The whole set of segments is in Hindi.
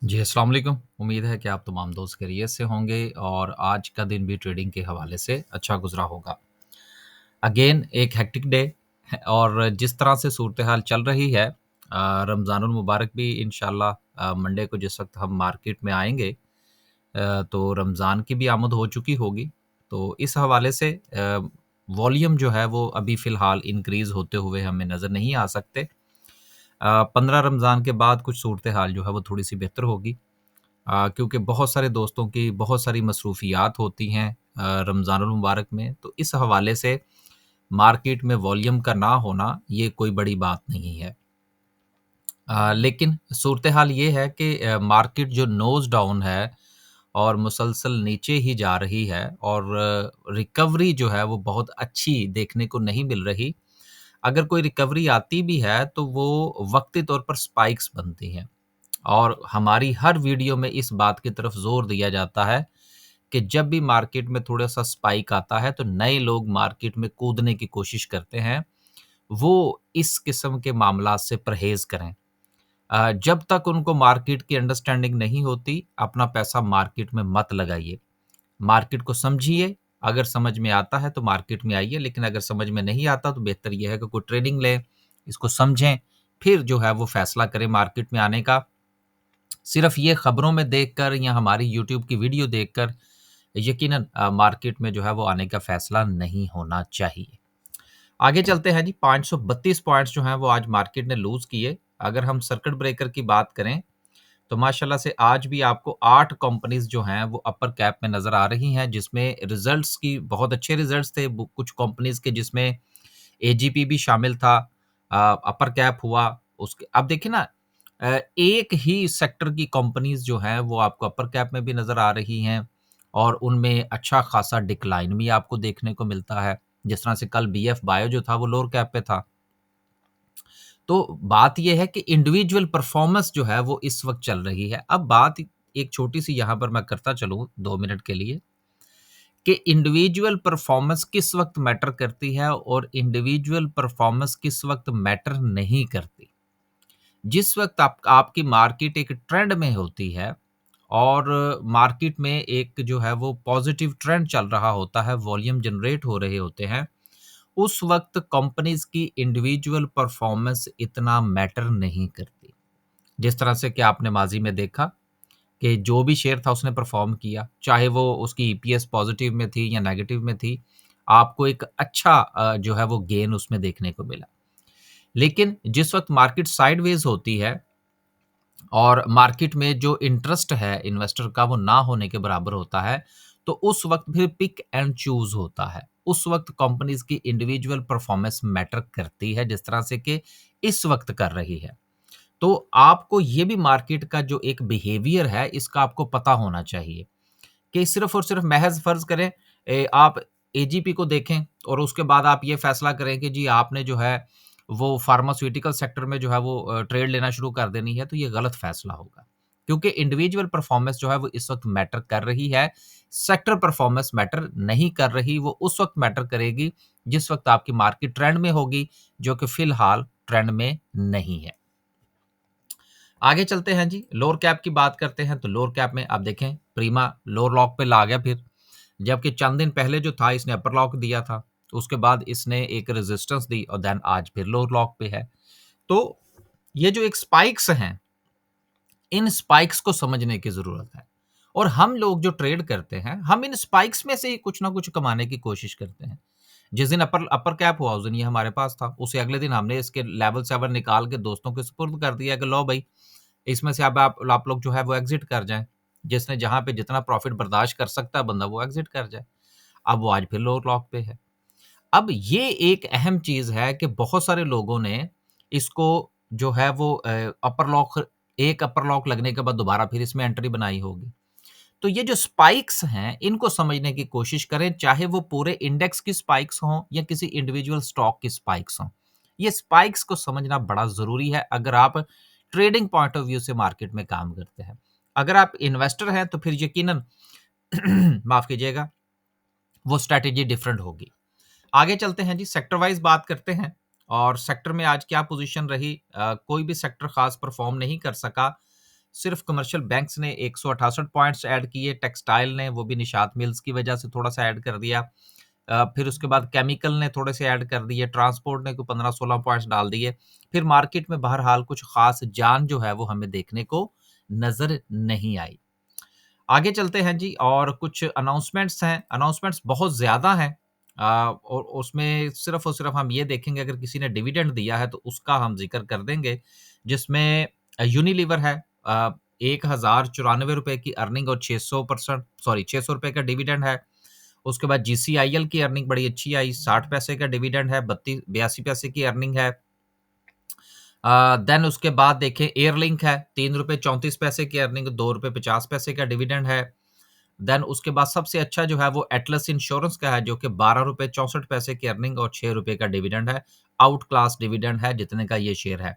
जी, अस्सलाम वालेकुम। उम्मीद है कि आप तमाम दोस्त खैरियत से होंगे और आज का दिन भी ट्रेडिंग के हवाले से अच्छा गुज़रा होगा। अगेन एक हेक्टिक डे है और जिस तरह से सूरत-ए-हाल चल रही है रमज़ानुल मुबारक भी इंशाअल्लाह मंडे को जिस वक़्त हम मार्केट में आएँगे तो रमज़ान की भी आमद हो चुकी होगी। तो इस हवाले से वॉल्यूम जो है वो अभी फ़िलहाल इंक्रीज़ होते हुए हमें नज़र नहीं आ सकते। 15 रमज़ान के बाद कुछ सूरत-ए-हाल जो है वो थोड़ी-सी बेहतर होगी। क्योंकि बहुत सारे दोस्तों की बहुत सारी मसरूफ़ियात होती हैं रमज़ानुल मुबारक में, तो इस हवाले से मार्केट में वॉल्यूम का ना होना ये कोई बड़ी बात नहीं है। लेकिन सूरत-ए-हाल ये है कि मार्केट जो नोज़ डाउन है और मुसलसल नीचे ही जा रही है और रिकवरी जो है वो बहुत अच्छी देखने को नहीं मिल रही। अगर कोई रिकवरी आती भी है तो वो वक़्ती तौर पर स्पाइक्स बनती हैं। और हमारी हर वीडियो में इस बात की तरफ ज़ोर दिया जाता है कि जब भी मार्केट में थोड़ा-सा स्पाइक आता है, तो नए लोग मार्केट में कूदने की कोशिश करते हैं। वो इस किस्म के मामलात से परहेज़ करें। जब तक उनको मार्केट की अंडरस्टैंडिंग नहीं होती, अपना पैसा मार्केट में मत लगाइए। मार्केट को समझिए, अगर समझ में आता है तो मार्केट में आइए, लेकिन अगर समझ में नहीं आता तो बेहतर ये है कि कोई ट्रेनिंग लें, इसको समझें, फिर जो है वो फ़ैसला करें मार्केट में आने का। सिर्फ ये खबरों में देखकर या हमारी यूट्यूब की वीडियो देखकर यकीनन मार्केट में जो है वो आने का फैसला नहीं होना चाहिए। आगे चलते हैं जी 532 पॉइंट्स जो हैं वो आज मार्केट ने लूज़ किए। अगर हम सर्किट ब्रेकर की बात करें तो माशाल्लाह से आज भी आपको 8 कंपनीज़ जो हैं वो अपर कैप में नज़र आ रही हैं जिसमें रिज़ल्ट्स की बहुत अच्छे रिज़ल्ट्स थे। बु कुछ कंपनीज़ के जिसमें एजीपी भी शामिल था। अपर कैप हुआ उसके अब देखिए ना एक ही सेक्टर की कंपनीज़ जो हैं वो आपको अपर कैप में भी नज़र आ रही हैं और उनमें अच्छा खासा डिक्लाइन भी आपको देखने को मिलता है। जिस तरह से कल बीएफ बायो जो था वो लोअर कैप पे था। तो बात ये है कि इंडिविजुअल परफ़ॉर्मेंस जो है वो इस वक़्त चल रही है। अब बात एक छोटी-सी यहाँ पर मैं करता चलूँ 2 मिनट के लिए कि इंडिविजुअल परफ़ॉर्मेंस किस वक़्त मैटर करती है और इंडिविजुअल परफ़ॉर्मेंस किस वक़्त मैटर नहीं करती। जिस वक़्त आप आपकी मार्केट एक ट्रेंड में होती है और मार्केट में एक जो है वो पॉज़िटिव ट्रेंड चल रहा होता है, वॉल्यूम जनरेट हो रहे होते हैं, उस वक़्त कंपनीज़ की इंडिविजुअल परफ़ॉर्मेंस इतना मैटर नहीं करती। जिस तरह से कि आपने माज़ी में देखा कि जो भी शेयर था उसने परफ़ॉर्म किया, चाहे वो उसकी ईपीएस पॉज़िटिव में थी या नेगेटिव में थी, आपको एक अच्छा जो है वो गेन उसमें देखने को मिला। लेकिन जिस वक़्त मार्केट साइडवेज़ होती है और मार्केट में जो इंटरेस्ट है इन्वेस्टर का वो ना होने के बराबर होता है, तो उस वक़्त फिर पिक एंड चूज़ होता है। उस वक़्त कंपनीज़ की इंडिविजुअल परफ़ॉर्मेंस मैटर करती है जिस तरह से कि इस वक़्त कर रही है। तो आपको ये भी मार्केट का जो एक बिहेवियर है इसका आपको पता होना चाहिए कि सिर्फ़ और सिर्फ़ महज़ फ़र्ज़ करें आप एजीपी को देखें और उसके बाद आप ये फ़ैसला करें कि जी आपने जो है वो फ़ार्मास्यूटिकल सेक्टर में जो है वो ट्रेड लेना शुरू कर देनी है, तो ये गलत फ़ैसला होगा। क्योंकि इंडिविजुअल परफ़ॉर्मेंस जो है वो इस वक़्त मैटर कर रही है, सेक्टर परफ़ॉर्मेंस मैटर नहीं कर रही, वो उस वक़्त मैटर करेगी जिस वक़्त आपकी मार्केट ट्रेंड में होगी, जो कि फ़िलहाल ट्रेंड में नहीं है। आगे चलते हैं जी, लोअर कैप की बात करते हैं, तो लोअर कैप में आप देखें प्रीमा लोअर लॉक पे ला गया फिर। जबकि चंद दिन पहले जो था इसने अपर लॉक दिया था, उसके बाद इसने एक रेजिस्टेंस दी और देन आज फिर लोअर लॉक पे है। तो ये जो एक स्पाइक्स हैं, इन स्पाइक्स को समझने की ज़रूरत है और हम लोग जो ट्रेड करते हैं, हम इन स्पाइक्स में से ही कुछ ना कुछ कमाने की कोशिश करते हैं। जिस दिन अपर अपर कैप हुआ उस दिन ये हमारे पास था, उससे अगले दिन हमने इसके लेवल 7 निकाल के दोस्तों के सुपुर्द कर दिया कि लो भई, इसमें से अब आप लोग जो है वो एग्ज़िट कर जाएँ। जिसने जहाँ पे जितना प्रॉफ़िट बर्दाश्त कर सकता है बंदा वो एग्ज़िट कर जाए। अब वो आज फिर लोअर लॉक पे है। अब ये एक अहम चीज़ है कि बहुत सारे लोगों ने इसको जो है वो अपर लॉक एक अपर लॉक लगने के बाद दोबारा फिर इसमें एंट्री बनाई होगी। तो ये जो स्पाइक्स हैं, इनको समझने की कोशिश करें, चाहे वो पूरे इंडेक्स की स्पाइक्स हों या किसी इंडिविजुअल स्टॉक की स्पाइक्स हों। ये स्पाइक्स को समझना बड़ा ज़रूरी है अगर आप ट्रेडिंग पॉइंट ऑफ व्यू से मार्केट में काम करते हैं। अगर आप इन्वेस्टर हैं तो फिर यकीनन माफ़ कीजिएगा, वो स्ट्रैटेजी डिफरेंट होगी। आगे चलते हैं जी, सेक्टर वाइज़ बात करते हैं और सेक्टर में आज क्या पोज़ीशन रही कोई भी सेक्टर ख़ास परफ़ॉर्म नहीं कर सका। सिर्फ कमर्शियल बैंक्स ने 168 पॉइंट्स ऐड किए, टेक्सटाइल ने वो भी निशात मिल्स की वजह से थोड़ा-सा ऐड कर दिया। फिर उसके बाद केमिकल ने थोड़े से ऐड कर दिए, ट्रांसपोर्ट ने कोई 15-16 पॉइंट्स डाल दिए। फिर मार्केट में बहरहाल कुछ ख़ास जान जो है वो हमें देखने को नज़र नहीं आई। आगे चलते हैं जी और कुछ अनाउंसमेंट्स हैं, अनाउंसमेंट्स बहुत ज़्यादा हैं और उसमें सिर्फ़ और सिर्फ़ हम ये देखेंगे अगर किसी ने डिविडेंड दिया है तो उसका हम ज़िक्र कर देंगे, जिसमें यूनिलीवर है ₹1094 की अर्निंग और 600% सॉरी ₹600 का डिविडेंड है। उसके बाद जीसीआईएल की अर्निंग बड़ी अच्छी आई, 60 पैसे का डिविडेंड है, 82 पैसे की अर्निंग है। देन उसके बाद देखें एयरलिंक है, ₹3.34 की अर्निंग, ₹2.50 का डिविडेंड है। देन उसके बाद सबसे अच्छा जो है वो एटलस इंश्योरेंस का है जो कि ₹12.64 की अर्निंग और ₹6 का डिविडेंड है। आउट क्लास डिविडेंड है जितने का ये शेयर है।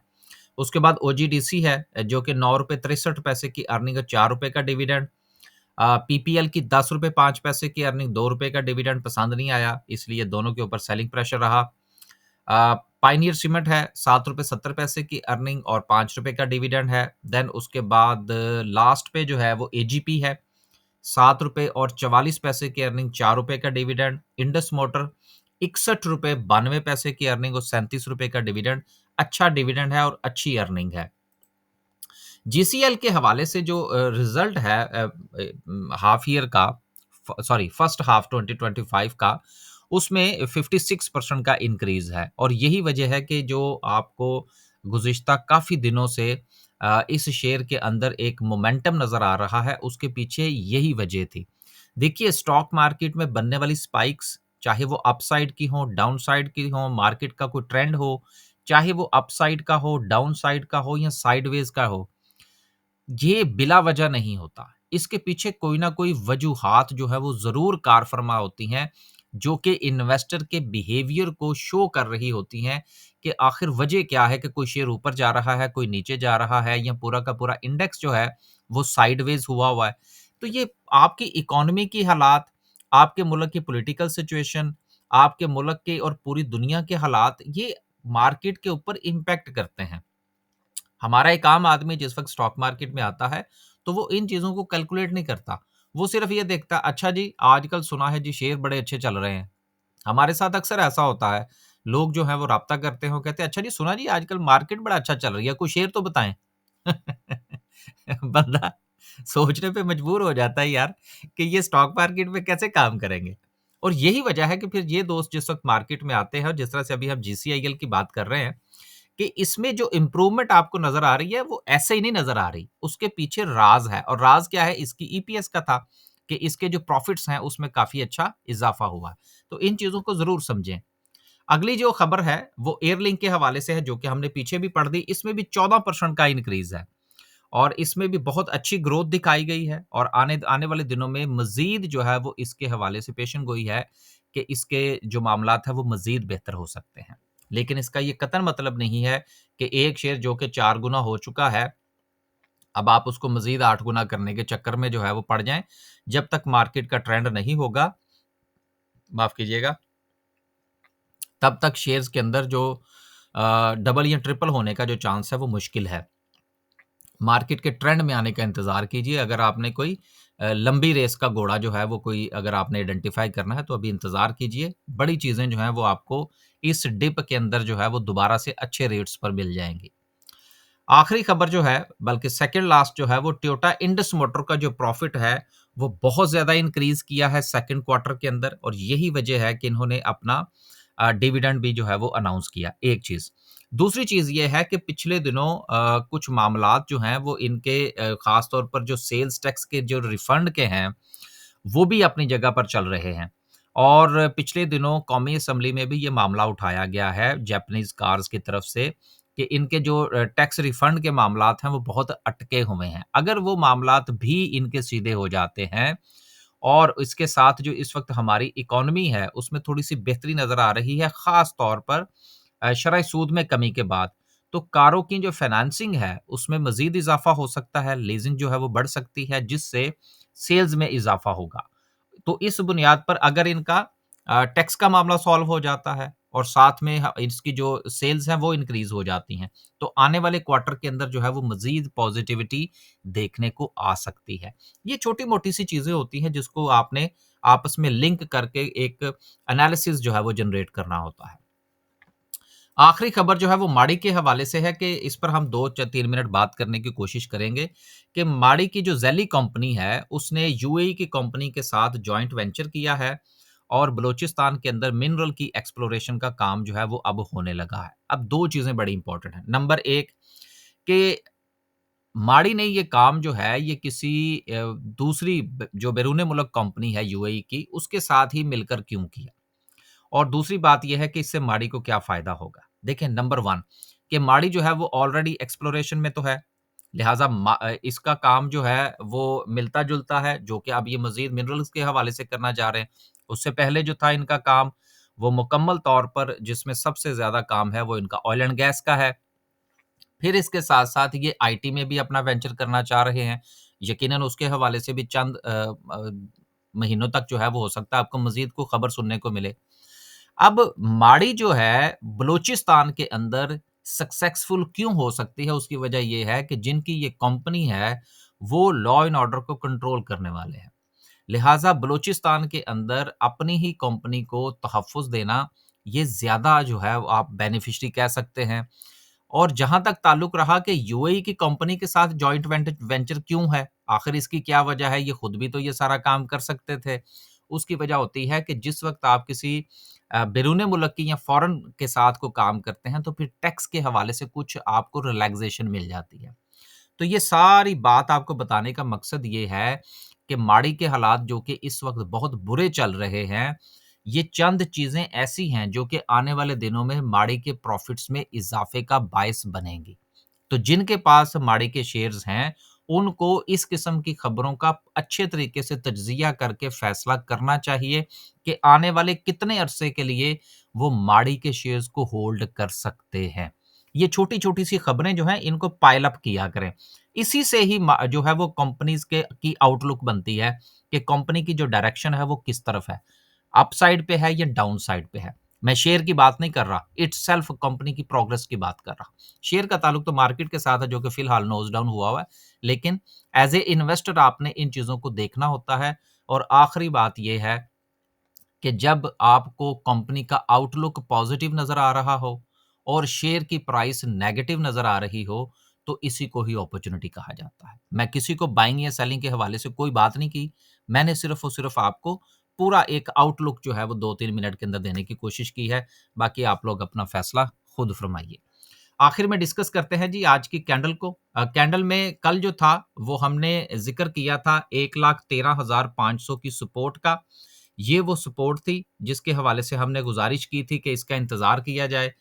उसके बाद ओजीडीसी है जो कि ₹9.63 की अर्निंग और ₹4 का डिविडेंड। पीपीएल की ₹10.05 की अर्निंग, ₹2 का डिविडेंड पसंद नहीं आया, इसलिए दोनों के ऊपर सेलिंग प्रेशर रहा। पायनियर सीमेंट है ₹7.70 की अर्निंग और ₹5 का डिविडेंड है। देन उसके बाद लास्ट पे जो है वो एजीपी है, ₹7 और 44 पैसे की अर्निंग, ₹4 का डिविडेंड। इंडस मोटर ₹61.92 की अर्निंग और ₹37 का डिविडेंड। अच्छा डिविडेंड है और अच्छी अर्निंग है। जीसीएल के हवाले से जो रिजल्ट है हाफ ईयर का सॉरी फर्स्ट हाफ 2025 का उसमें 56% का इंक्रीज है और यही वजह है कि जो आपको गुज़िश्ता काफ़ी दिनों से इस शेयर के अंदर एक मोमेंटम नज़र आ रहा है, उसके पीछे यही वजह थी। देखिए स्टॉक मार्केट में बनने वाली स्पाइक्स, चाहे वो अपसाइड की हो, डाउनसाइड की हो, मार्केट का कोई ट्रेंड हो, चाहे वो अपसाइड का हो, डाउनसाइड का हो या साइडवेज का हो, ये बिला वजह नहीं होता। इसके पीछे कोई ना कोई वजूहात जो है वो ज़रूर कार फरमा होती हैं, जो कि इन्वेस्टर के बिहेवियर को शो कर रही होती हैं कि आखिर वजह क्या है कि कोई शेयर ऊपर जा रहा है, कोई नीचे जा रहा है या पूरा का पूरा इंडेक्स जो है वो साइडवेज हुआ हुआ है। तो ये आपकी इकोनॉमी की हालात, आपके मुल्क की पॉलिटिकल सिचुएशन, आपके मुल्क के और पूरी दुनिया के हालात, ये मार्केट के ऊपर इम्पैक्ट करते हैं। हमारा एक आम आदमी जिस वक़्त स्टॉक मार्केट में आता है, तो वो इन चीज़ों को कैलकुलेट नहीं करता। वो सिर्फ़ ये देखता, अच्छा जी, आजकल सुना है जी शेयर बड़े अच्छे चल रहे हैं। हमारे साथ अक्सर ऐसा होता है, लोग जो हैं वो राब्ता करते हैं, वो कहते हैं, "अच्छा जी, सुना जी आजकल मार्केट बड़ा अच्छा चल रही है, कोई शेयर तो बताएँ।" बंदा सोचने पे मजबूर हो जाता है यार कि ये स्टॉक मार्केट में कैसे काम करेंगे? और यही वजह है कि फिर ये दोस्त जिस वक़्त मार्केट में आते हैं और जिस तरह से अभी हम जीसीआईएल की बात कर रहे हैं, कि इसमें जो इम्प्रूवमेंट आपको नज़र आ रही है, वो ऐसे ही नहीं नज़र आ रही। उसके पीछे राज़ है और राज़ क्या है? इसकी ईपीएस का था कि इसके जो प्रॉफ़िट्स हैं, उसमें काफ़ी अच्छा इज़ाफ़ा हुआ है। तो इन चीज़ों को ज़रूर समझें। अगली जो खबर है, वो एयरलिंक के हवाले से है, जो कि हमने पीछे भी पढ़ दी। इसमें भी 14% का इनक्रीज़ है और इसमें भी बहुत अच्छी ग्रोथ दिखाई गई है और आने आने वाले दिनों में मज़ीद जो है, वो इसके हवाले से पेशन गोई है कि इसके जो मामलात हैं, वो मज़ीद बेहतर हो सकते हैं। लेकिन इसका ये कतई मतलब नहीं है कि एक शेयर जो कि 4 गुना हो चुका है, अब आप उसको मज़ीद 8 गुना करने के चक्कर में जो है वो पड़ जाएँ। जब तक मार्केट का ट्रेंड नहीं होगा, माफ़ कीजिएगा, तब तक शेयर्स के अंदर जो डबल या ट्रिपल होने का जो चांस है वो मुश्किल है। मार्केट के ट्रेंड में आने का इंतज़ार कीजिए। अगर आपने कोई लंबी रेस का घोड़ा जो है वो कोई अगर आपने आइडेंटिफ़ाई करना है तो अभी इंतज़ार कीजिए। बड़ी चीज़ें जो हैं वो आपको इस डिप के अंदर जो है वो दोबारा से अच्छे रेट्स पर मिल जाएँगी। आखिरी खबर जो है बल्कि सेकंड लास्ट जो है वो टोयोटा इंडस मोटर का जो प्रॉफ़िट है वो बहुत ज़्यादा इंक्रीज़ किया है सेकंड क्वार्टर के अंदर और यही वजह है कि इन्होंने अपना डिविडेंड भी जो है वो अनाउंस किया, एक चीज़। दूसरी चीज़ ये है कि पिछले दिनों कुछ मामलात जो हैं वो इनके ख़ास तौर पर जो सेल्स टैक्स के जो रिफंड के हैं, वो भी अपनी जगह पर चल रहे हैं। और पिछले दिनों कौमी असेंबली में भी ये मामला उठाया गया है जापानीज़ कार्स की तरफ से कि इनके जो टैक्स रिफंड के मामलात हैं वो बहुत अटके हुए हैं। अगर वो मामलात भी इनके सीधे हो जाते हैं और इसके साथ जो इस वक़्त हमारी इकोनॉमी है, उसमें थोड़ी-सी बेहतरी नज़र आ रही है, ख़ास तौर पर शरह सूद में कमी के बाद। तो कारों की जो फाइनेंसिंग है, उसमें मज़ीद इज़ाफ़ा हो सकता है, लीज़िंग जो है वो बढ़ सकती है, जिससे सेल्स में इज़ाफ़ा होगा। तो इस बुनियाद पर अगर इनका टैक्स का मामला सॉल्व हो जाता है और साथ में इसकी जो सेल्स हैं वो इंक्रीज हो जाती हैं। तो आने वाले क्वार्टर के अंदर जो है वो मजीद पॉजिटिविटी देखने को आ सकती है। ये छोटी मोटी सी चीजें होती हैं जिसको आपने आपस में लिंक करके एक एनालिसिस जो है वो जनरेट करना होता है। आखिरी खबर जो है वो माड़ी के हवाले से है कि इस पर हम 2-3 मिनट बात करने की कोशिश करेंगे कि माड़ी की जो ज़ेली कंपनी है, उसने यूएई की कंपनी के साथ जॉइंट वेंचर किया है और बलूचिस्तान के अंदर मिनरल की एक्सप्लोरेशन का काम जो है वो अब होने लगा है। अब 2 चीज़ें बड़ी इंपॉर्टेंट हैं। नंबर 1 कि माड़ी ने ये काम जो है ये किसी दूसरी जो बैरून मुल्क कंपनी है यूएई की, उसके साथ ही मिलकर क्यों किया? और दूसरी बात ये है कि इससे माड़ी को क्या फ़ायदा होगा? देखिए नंबर 1 कि माड़ी जो है वो ऑलरेडी एक्सप्लोरेशन में तो है, लिहाज़ा इसका काम जो है वो मिलता-जुलता है, जो कि अब ये मज़ीद मिनरल्स के हवाले से करना चाह रहे हैं। उससे पहले जो था इनका काम, वो मुकम्मल तौर पर जिसमें सबसे ज़्यादा काम है वो इनका ऑयल एंड गैस का है। फिर इसके साथ-साथ ये आईटी में भी अपना वेंचर करना चाह रहे हैं। यकीनन उसके हवाले से भी चंद महीनों तक जो है वो हो सकता है आपको मज़ीद कोई खबर सुनने को मिले। अब माड़ी जो है बलूचिस्तान के अंदर सक्सेसफुल क्यों हो सकती है उसकी वजह ये है कि जिनकी ये कंपनी है वो लॉ एंड ऑर्डर को कंट्रोल करने वाले हैं। लिहाजा बलूचिस्तान के अंदर अपनी ही कंपनी को तहफ़्फ़ुज़ देना ये ज़्यादा जो है वो आप बेनिफिशियरी कह सकते हैं। और जहाँ तक ताल्लुक रहा कि यूएई की कंपनी के साथ जॉइंट वेंचर क्यों है? आखिर इसकी क्या वजह है? ये खुद भी तो ये सारा काम कर सकते थे। उसकी वजह होती है कि जिस वक़्त आप किसी बैरून मुल्क की या फ़ॉरेन के साथ कोई काम करते हैं, तो फिर टैक्स के हवाले से कुछ आपको रिलैक्सेशन मिल जाती है। तो ये सारी बात आपको बताने का मकसद ये है कि माड़ी के हालात जो कि इस वक़्त बहुत बुरे चल रहे हैं, ये चंद चीज़ें ऐसी हैं जो कि आने वाले दिनों में माड़ी के प्रॉफ़िट्स में इज़ाफ़े का बायस बनेंगी। तो जिनके पास माड़ी के शेयर्स हैं, उनको इस किस्म की खबरों का अच्छे तरीके से तज्ज़िया करके फ़ैसला करना चाहिए कि आने वाले कितने अरसे के लिए वो माड़ी के शेयर्स को होल्ड कर सकते हैं। ये छोटी-छोटी सी खबरें जो हैं, इनको पाइल अप किया करें। इसी से ही जो है वो कंपनीज़ के की आउटलुक बनती है कि कंपनी की जो डायरेक्शन है, वो किस तरफ है। अपसाइड पे है या डाउन साइड पे है। मैं शेयर की बात नहीं कर रहा, इटसेल्फ कंपनी की प्रोग्रेस की बात कर रहा। शेयर का ताल्लुक तो मार्केट के साथ है जो कि फिलहाल नोज़ डाउन हुआ हुआ है। लेकिन एज़ ए इन्वेस्टर आपने इन चीज़ों को देखना होता है और आखिरी बात ये है कि जब आपको कंपनी का आउटलुक पॉजिटिव नज़र आ रहा हो और शेयर की प्राइस नेगेटिव नज़र आ रही हो, तो इसी को ही अपॉर्च्युनिटी कहा जाता है। मैं किसी को बाइंग या सेलिंग के हवाले से कोई बात नहीं की। मैंने सिर्फ़ और सिर्फ़ आपको पूरा एक आउटलुक जो है वो 2-3 मिनट के अंदर देने की कोशिश की है। बाकी आप लोग अपना फ़ैसला खुद फ़रमाइए। आखिर में डिस्कस करते हैं जी आज की कैंडल को। कैंडल में कल जो था वो हमने ज़िक्र किया था 1,13,500 की सपोर्ट का। ये वो सपोर्ट थी जिसके हवाले से हमने गुज़ारिश की थी कि इसका इंतज़ार किया जाए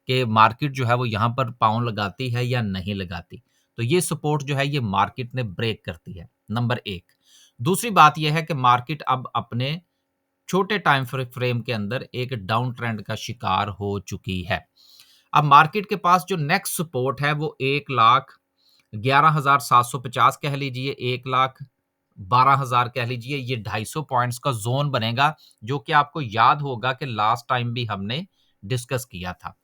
कि मार्केट जो है वो यहाँ पर पाँव लगाती है या नहीं लगाती। तो ये सपोर्ट जो है ये मार्केट ने ब्रेक करती है, नंबर 1। दूसरी बात ये है कि मार्केट अब अपने छोटे टाइम फ्रेम के अंदर एक डाउन ट्रेंड का शिकार हो चुकी है। अब मार्केट के पास जो नेक्स्ट सपोर्ट है वो 1,11,750 कह लीजिए, 1,12,000 कह लीजिए, ये 250 पॉइंट्स का ज़ोन बनेगा, जो कि आपको याद होगा कि लास्ट टाइम भी हमने डिस्कस किया था।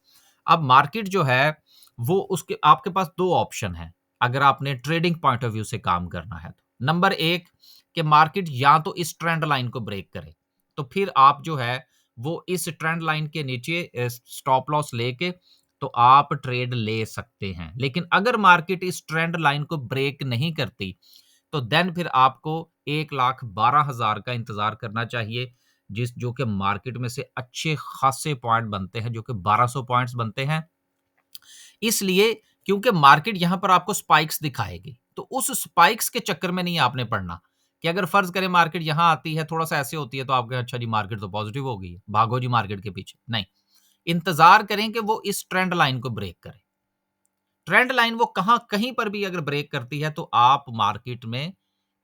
अब मार्केट जो है, वो उसके आपके पास 2 ऑप्शन हैं, अगर आपने ट्रेडिंग पॉइंट ऑफ व्यू से काम करना है तो। नंबर 1 कि मार्केट या तो इस ट्रेंड लाइन को ब्रेक करे, तो फिर आप जो है, वो इस ट्रेंड लाइन के नीचे स्टॉप लॉस लेके तो आप ट्रेड ले सकते हैं। लेकिन अगर मार्केट इस ट्रेंड लाइन को ब्रेक नहीं करती, तो देन फिर आपको 1,12,000 का इंतज़ार करना चाहिए, जो कि मार्केट में से अच्छे खासे पॉइंट बनते हैं, जो कि 1200 पॉइंट्स बनते हैं। इसलिए क्योंकि मार्केट यहाँ पर आपको स्पाइक्स दिखाएगी, तो उस स्पाइक्स के चक्कर में नहीं आपने पड़ना कि अगर फ़र्ज़ करें मार्केट यहाँ आती है, थोड़ा-सा ऐसे होती है, तो आप कहें, "अच्छा जी, मार्केट तो पॉज़िटिव हो गई है, भागो जी मार्केट के पीछे।" नहीं, इंतज़ार करें कि वो इस ट्रेंड लाइन को ब्रेक करे। ट्रेंड लाइन वो कहीं पर भी अगर ब्रेक करती है तो आप मार्केट में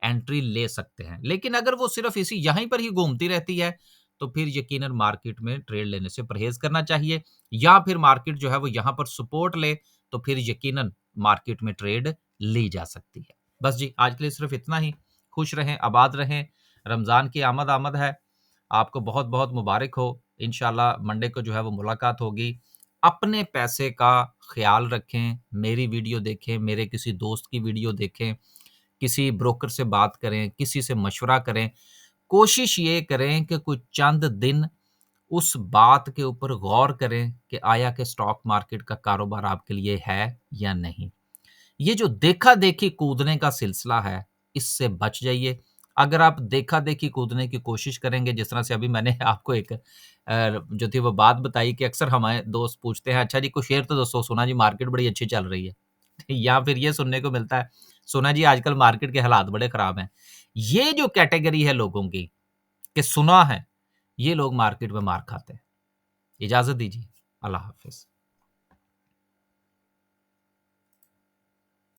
एंट्री ले सकते हैं। लेकिन अगर वो सिर्फ इसी यहीं पर ही घूमती रहती है, तो फिर यकीनन मार्केट में ट्रेड लेने से परहेज़ करना चाहिए या फिर मार्केट जो है वो यहाँ पर सपोर्ट ले, तो फिर यकीनन मार्केट में ट्रेड ली जा सकती है। बस जी, आज के लिए सिर्फ इतना ही। खुश रहें, आबाद रहें। रमज़ान की आमद है। आपको बहुत-बहुत मुबारक हो। इंशाल्लाह मंडे को जो है वो मुलाकात होगी। अपने पैसे का ख्याल रखें, मेरी वीडियो देखें, मेरे किसी दोस्त की वीडियो देखें, किसी ब्रोकर से बात करें, किसी से मशवरा करें। कोशिश ये करें कि कुछ चंद दिन उस बात के ऊपर गौर करें कि आया कि स्टॉक मार्केट का कारोबार आपके लिए है या नहीं। ये जो देखा-देखी कूदने का सिलसिला है, इससे बच जाइए। अगर आप देखा-देखी कूदने की कोशिश करेंगे, जिस तरह से अभी मैंने आपको एक जो थी वो बात बताई कि अक्सर हमारे दोस्त पूछते हैं, "अच्छा जी, कोई शेयर तो दसो, सुना जी मार्केट बड़ी अच्छी चल रही है।" या फिर ये सुनने को मिलता है, "सुना जी आजकल मार्केट के हालात बड़े खराब हैं।" ये जो कैटेगरी है लोगों की कि सुना है, ये लोग मार्केट में मार खाते हैं। इजाज़त दीजिए। अल्लाह हाफ़िज़।